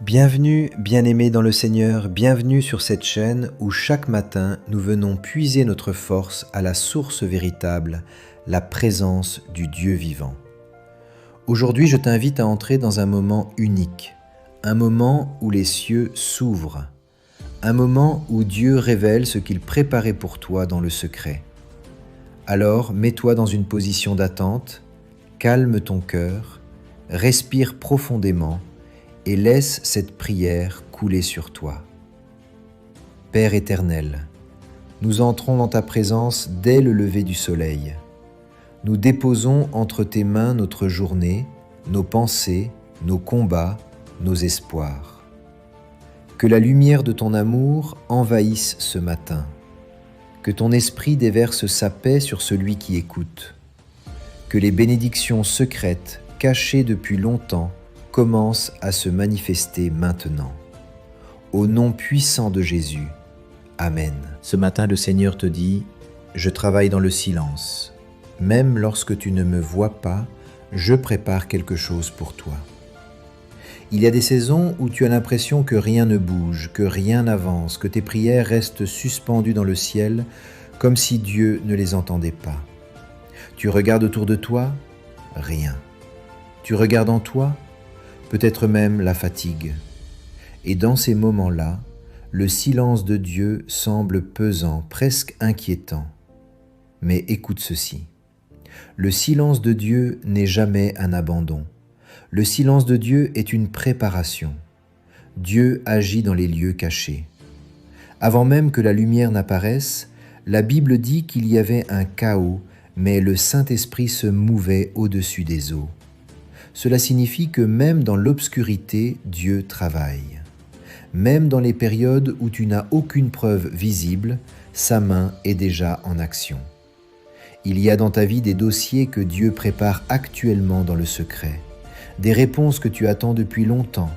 Bienvenue, bien-aimés dans le Seigneur, bienvenue sur cette chaîne où chaque matin nous venons puiser notre force à la source véritable, la présence du Dieu vivant. Aujourd'hui, je t'invite à entrer dans un moment unique, un moment où les cieux s'ouvrent, un moment où Dieu révèle ce qu'il préparait pour toi dans le secret. Alors, mets-toi dans une position d'attente, calme ton cœur, respire profondément et laisse cette prière couler sur toi. Père éternel, nous entrons dans ta présence dès le lever du soleil. Nous déposons entre tes mains notre journée, nos pensées, nos combats, nos espoirs. Que la lumière de ton amour envahisse ce matin. Que ton esprit déverse sa paix sur celui qui écoute. Que les bénédictions secrètes, cachées depuis longtemps, commence à se manifester maintenant. Au nom puissant de Jésus. Amen. Ce matin, le Seigneur te dit, « Je travaille dans le silence. Même lorsque tu ne me vois pas, je prépare quelque chose pour toi. » Il y a des saisons où tu as l'impression que rien ne bouge, que rien n'avance, que tes prières restent suspendues dans le ciel, comme si Dieu ne les entendait pas. Tu regardes autour de toi, rien. Tu regardes en toi, peut-être même la fatigue. Et dans ces moments-là, le silence de Dieu semble pesant, presque inquiétant. Mais écoute ceci. Le silence de Dieu n'est jamais un abandon. Le silence de Dieu est une préparation. Dieu agit dans les lieux cachés. Avant même que la lumière n'apparaisse, la Bible dit qu'il y avait un chaos, mais le Saint-Esprit se mouvait au-dessus des eaux. Cela signifie que même dans l'obscurité, Dieu travaille. Même dans les périodes où tu n'as aucune preuve visible, sa main est déjà en action. Il y a dans ta vie des dossiers que Dieu prépare actuellement dans le secret, des réponses que tu attends depuis longtemps,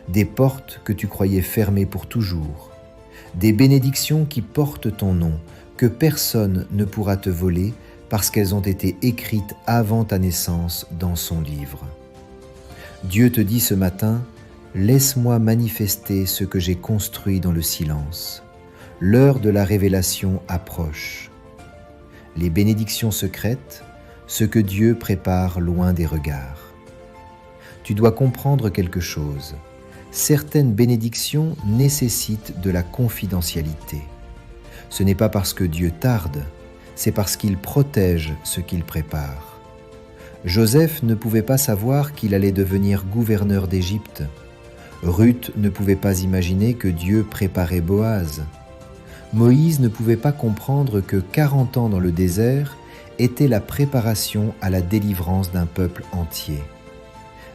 des portes que tu croyais fermées pour toujours, des bénédictions qui portent ton nom, que personne ne pourra te voler parce qu'elles ont été écrites avant ta naissance dans son livre. Dieu te dit ce matin, « Laisse-moi manifester ce que j'ai construit dans le silence. L'heure de la révélation approche. » Les bénédictions secrètes, ce que Dieu prépare loin des regards. Tu dois comprendre quelque chose. Certaines bénédictions nécessitent de la confidentialité. Ce n'est pas parce que Dieu tarde, c'est parce qu'il protège ce qu'il prépare. Joseph ne pouvait pas savoir qu'il allait devenir gouverneur d'Égypte. Ruth ne pouvait pas imaginer que Dieu préparait Boaz. Moïse ne pouvait pas comprendre que 40 ans dans le désert était la préparation à la délivrance d'un peuple entier.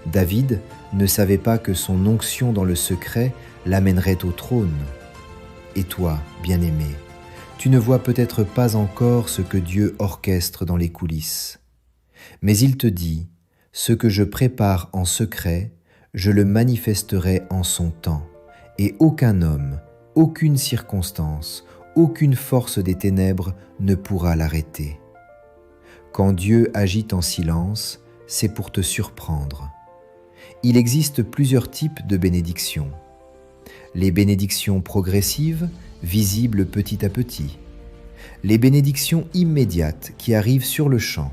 David ne savait pas que son onction dans le secret l'amènerait au trône. Et toi, bien-aimé, tu ne vois peut-être pas encore ce que Dieu orchestre dans les coulisses. Mais il te dit, « Ce que je prépare en secret, je le manifesterai en son temps, et aucun homme, aucune circonstance, aucune force des ténèbres ne pourra l'arrêter. » Quand Dieu agit en silence, c'est pour te surprendre. Il existe plusieurs types de bénédictions. Les bénédictions progressives, visibles petit à petit. Les bénédictions immédiates qui arrivent sur le champ.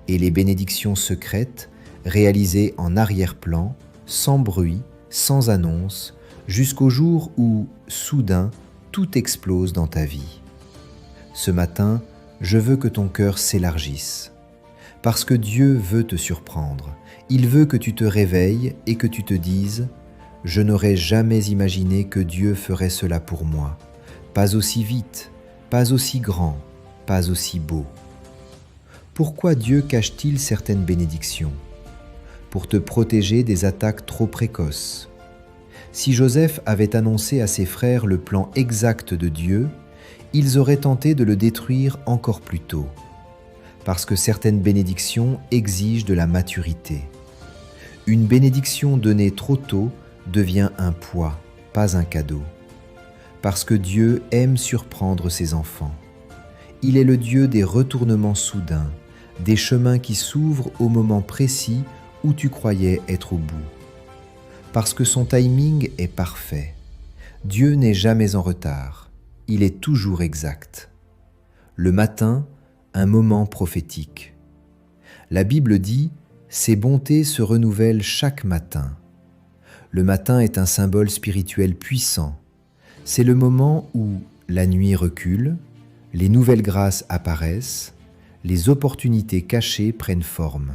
Et les bénédictions secrètes, réalisées en arrière-plan, sans bruit, sans annonce, jusqu'au jour où, soudain, tout explose dans ta vie. Ce matin, je veux que ton cœur s'élargisse, parce que Dieu veut te surprendre. Il veut que tu te réveilles et que tu te dises « Je n'aurais jamais imaginé que Dieu ferait cela pour moi, pas aussi vite, pas aussi grand, pas aussi beau. » Pourquoi Dieu cache-t-il certaines bénédictions? Pour te protéger des attaques trop précoces. Si Joseph avait annoncé à ses frères le plan exact de Dieu, ils auraient tenté de le détruire encore plus tôt, parce que certaines bénédictions exigent de la maturité. Une bénédiction donnée trop tôt devient un poids, pas un cadeau, parce que Dieu aime surprendre ses enfants. Il est le Dieu des retournements soudains, des chemins qui s'ouvrent au moment précis où tu croyais être au bout. parce que son timing est parfait. Dieu n'est jamais en retard, il est toujours exact. Le matin, un moment prophétique. La Bible dit « Ses bontés se renouvellent chaque matin ». Le matin est un symbole spirituel puissant. C'est le moment où la nuit recule, les nouvelles grâces apparaissent, les opportunités cachées prennent forme.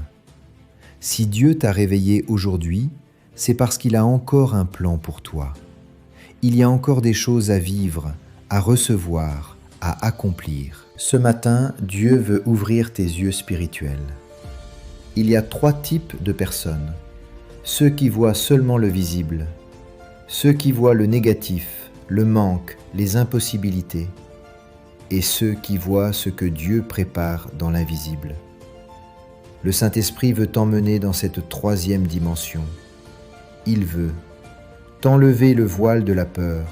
Si Dieu t'a réveillé aujourd'hui, c'est parce qu'il a encore un plan pour toi. Il y a encore des choses à vivre, à recevoir, à accomplir. Ce matin, Dieu veut ouvrir tes yeux spirituels. Il y a 3 types de personnes. Ceux qui voient seulement le visible, ceux qui voient le négatif, le manque, les impossibilités, et ceux qui voient ce que Dieu prépare dans l'invisible. Le Saint-Esprit veut t'emmener dans cette 3e dimension. Il veut t'enlever le voile de la peur,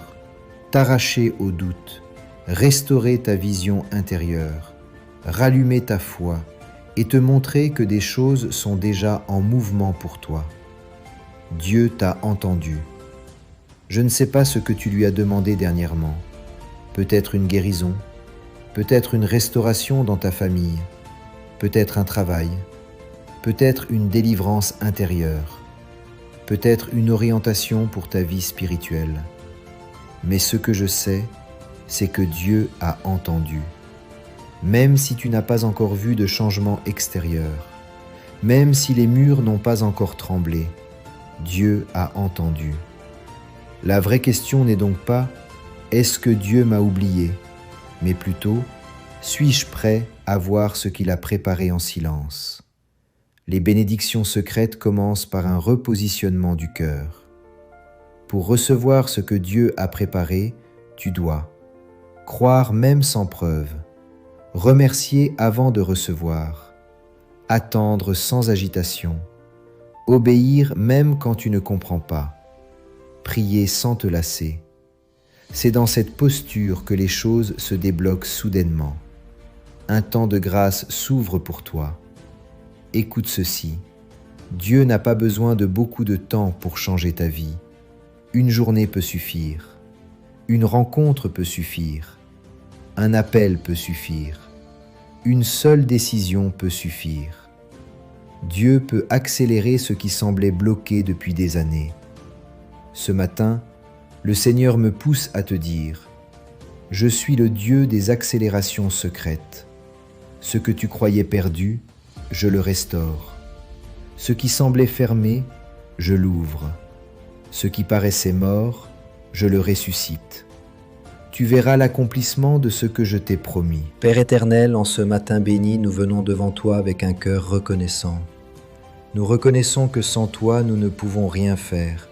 t'arracher au doute, restaurer ta vision intérieure, rallumer ta foi et te montrer que des choses sont déjà en mouvement pour toi. Dieu t'a entendu. Je ne sais pas ce que tu lui as demandé dernièrement. Peut-être une guérison, peut-être une restauration dans ta famille, peut-être un travail, peut-être une délivrance intérieure, peut-être une orientation pour ta vie spirituelle. Mais ce que je sais, c'est que Dieu a entendu. Même si tu n'as pas encore vu de changement extérieur, même si les murs n'ont pas encore tremblé, Dieu a entendu. La vraie question n'est donc pas « Est-ce que Dieu m'a oublié ?» mais plutôt « Suis-je prêt à voir ce qu'il a préparé en silence ?» Les bénédictions secrètes commencent par un repositionnement du cœur. Pour recevoir ce que Dieu a préparé, tu dois croire même sans preuve, remercier avant de recevoir, attendre sans agitation, obéir même quand tu ne comprends pas, prier sans te lasser. C'est dans cette posture que les choses se débloquent soudainement. Un temps de grâce s'ouvre pour toi. Écoute ceci, Dieu n'a pas besoin de beaucoup de temps pour changer ta vie. Une journée peut suffire, une rencontre peut suffire, un appel peut suffire, une seule décision peut suffire. Dieu peut accélérer ce qui semblait bloqué depuis des années. Ce matin, le Seigneur me pousse à te dire « Je suis le Dieu des accélérations secrètes. Ce que tu croyais perdu, je le restaure. Ce qui semblait fermé, je l'ouvre. Ce qui paraissait mort, je le ressuscite. Tu verras l'accomplissement de ce que je t'ai promis. » Père éternel, en ce matin béni, nous venons devant toi avec un cœur reconnaissant. Nous reconnaissons que sans toi, nous ne pouvons rien faire.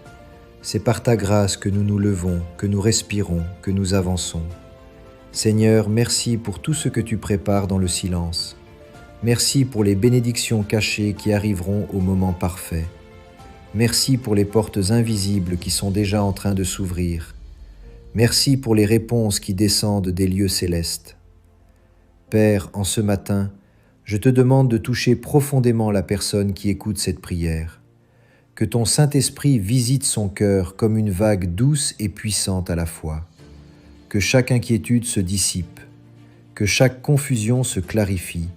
C'est par ta grâce que nous nous levons, que nous respirons, que nous avançons. Seigneur, merci pour tout ce que tu prépares dans le silence. Merci pour les bénédictions cachées qui arriveront au moment parfait. Merci pour les portes invisibles qui sont déjà en train de s'ouvrir. Merci pour les réponses qui descendent des lieux célestes. Père, en ce matin, je te demande de toucher profondément la personne qui écoute cette prière. Que ton Saint-Esprit visite son cœur comme une vague douce et puissante à la fois. Que chaque inquiétude se dissipe, que chaque confusion se clarifie,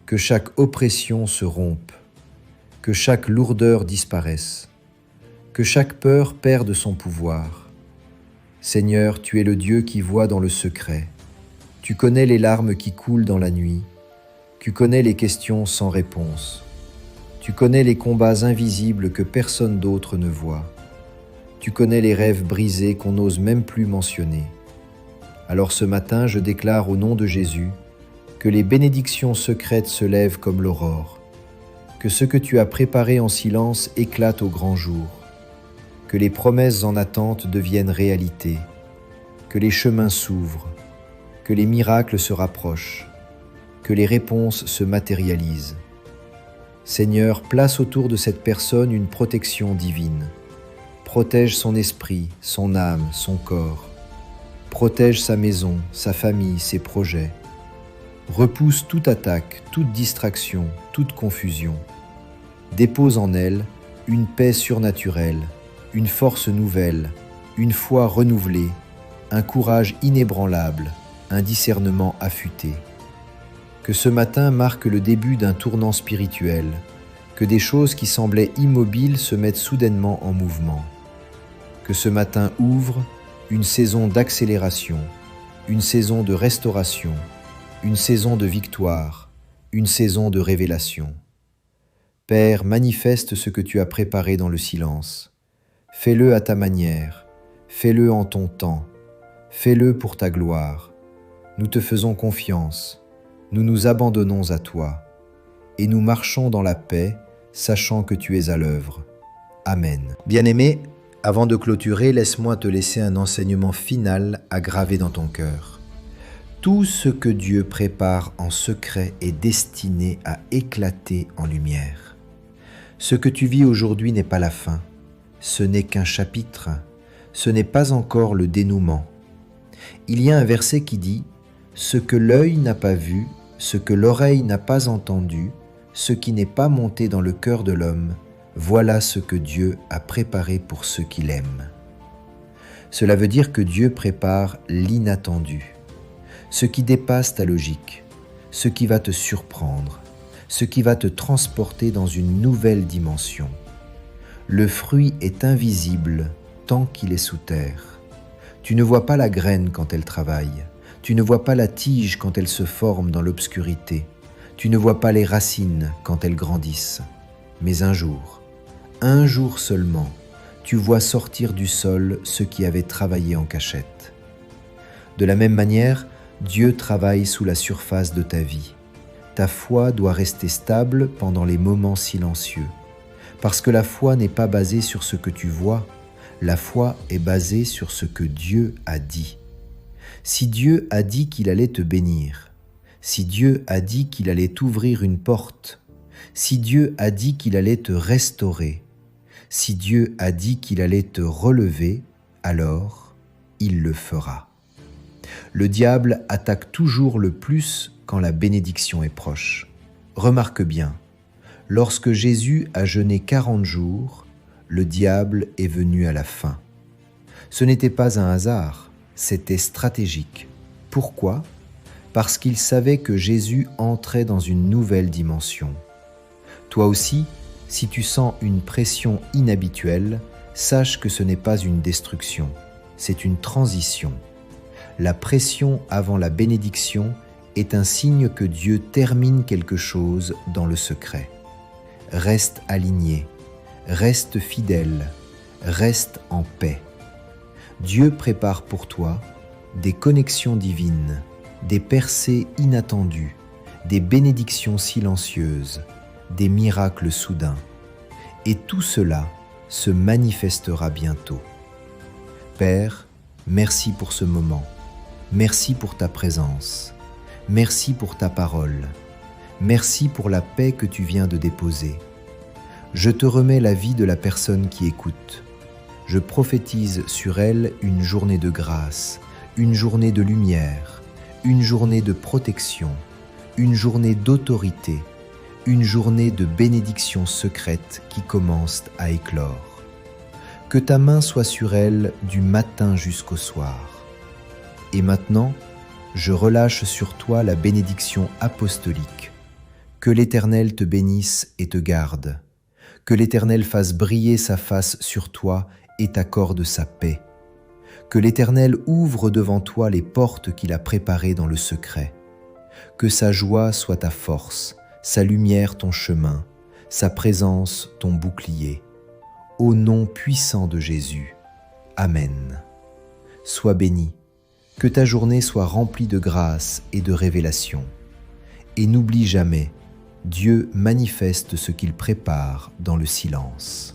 que chaque oppression se rompe, que chaque lourdeur disparaisse, que chaque peur perde son pouvoir. Seigneur, tu es le Dieu qui voit dans le secret. Tu connais les larmes qui coulent dans la nuit. Tu connais les questions sans réponse. Tu connais les combats invisibles que personne d'autre ne voit. Tu connais les rêves brisés qu'on n'ose même plus mentionner. Alors ce matin, je déclare au nom de Jésus que les bénédictions secrètes se lèvent comme l'aurore, que ce que tu as préparé en silence éclate au grand jour, que les promesses en attente deviennent réalité, que les chemins s'ouvrent, que les miracles se rapprochent, que les réponses se matérialisent. Seigneur, place autour de cette personne une protection divine. Protège son esprit, son âme, son corps. Protège sa maison, sa famille, ses projets. Repousse toute attaque, toute distraction, toute confusion. Dépose en elle une paix surnaturelle, une force nouvelle, une foi renouvelée, un courage inébranlable, un discernement affûté. Que ce matin marque le début d'un tournant spirituel, que des choses qui semblaient immobiles se mettent soudainement en mouvement. Que ce matin ouvre une saison d'accélération, une saison de restauration, une saison de victoire, une saison de révélation. Père, manifeste ce que tu as préparé dans le silence. Fais-le à ta manière, fais-le en ton temps, fais-le pour ta gloire. Nous te faisons confiance, nous nous abandonnons à toi, et nous marchons dans la paix, sachant que tu es à l'œuvre. Amen. Bien-aimé, avant de clôturer, laisse-moi te laisser un enseignement final à graver dans ton cœur. Tout ce que Dieu prépare en secret est destiné à éclater en lumière. Ce que tu vis aujourd'hui n'est pas la fin, ce n'est qu'un chapitre, ce n'est pas encore le dénouement. Il y a un verset qui dit « Ce que l'œil n'a pas vu, ce que l'oreille n'a pas entendu, ce qui n'est pas monté dans le cœur de l'homme, voilà ce que Dieu a préparé pour ceux qui l'aiment. » Cela veut dire que Dieu prépare l'inattendu, ce qui dépasse ta logique, ce qui va te surprendre, ce qui va te transporter dans une nouvelle dimension. Le fruit est invisible tant qu'il est sous terre. Tu ne vois pas la graine quand elle travaille, tu ne vois pas la tige quand elle se forme dans l'obscurité, tu ne vois pas les racines quand elles grandissent. Mais un jour seulement, tu vois sortir du sol ce qui avait travaillé en cachette. De la même manière, Dieu travaille sous la surface de ta vie. Ta foi doit rester stable pendant les moments silencieux. Parce que la foi n'est pas basée sur ce que tu vois, la foi est basée sur ce que Dieu a dit. Si Dieu a dit qu'il allait te bénir, si Dieu a dit qu'il allait t'ouvrir une porte, si Dieu a dit qu'il allait te restaurer, si Dieu a dit qu'il allait te relever, alors il le fera. Le diable attaque toujours le plus quand la bénédiction est proche. Remarque bien, lorsque Jésus a jeûné 40 jours, le diable est venu à la fin. Ce n'était pas un hasard, c'était stratégique. Pourquoi ? Parce qu'il savait que Jésus entrait dans une nouvelle dimension. Toi aussi, si tu sens une pression inhabituelle, sache que ce n'est pas une destruction, c'est une transition. La pression avant la bénédiction est un signe que Dieu termine quelque chose dans le secret. Reste aligné, reste fidèle, reste en paix. Dieu prépare pour toi des connexions divines, des percées inattendues, des bénédictions silencieuses, des miracles soudains. Et tout cela se manifestera bientôt. Père, merci pour ce moment. Merci pour ta présence. Merci pour ta parole. Merci pour la paix que tu viens de déposer. Je te remets la vie de la personne qui écoute. Je prophétise sur elle une journée de grâce, une journée de lumière, une journée de protection, une journée d'autorité, une journée de bénédiction secrète qui commence à éclore. Que ta main soit sur elle du matin jusqu'au soir. Et maintenant, je relâche sur toi la bénédiction apostolique. Que l'Éternel te bénisse et te garde. Que l'Éternel fasse briller sa face sur toi et t'accorde sa paix. Que l'Éternel ouvre devant toi les portes qu'il a préparées dans le secret. Que sa joie soit ta force, sa lumière ton chemin, sa présence ton bouclier. Au nom puissant de Jésus. Amen. Sois béni. Que ta journée soit remplie de grâce et de révélation. Et n'oublie jamais, Dieu manifeste ce qu'il prépare dans le silence.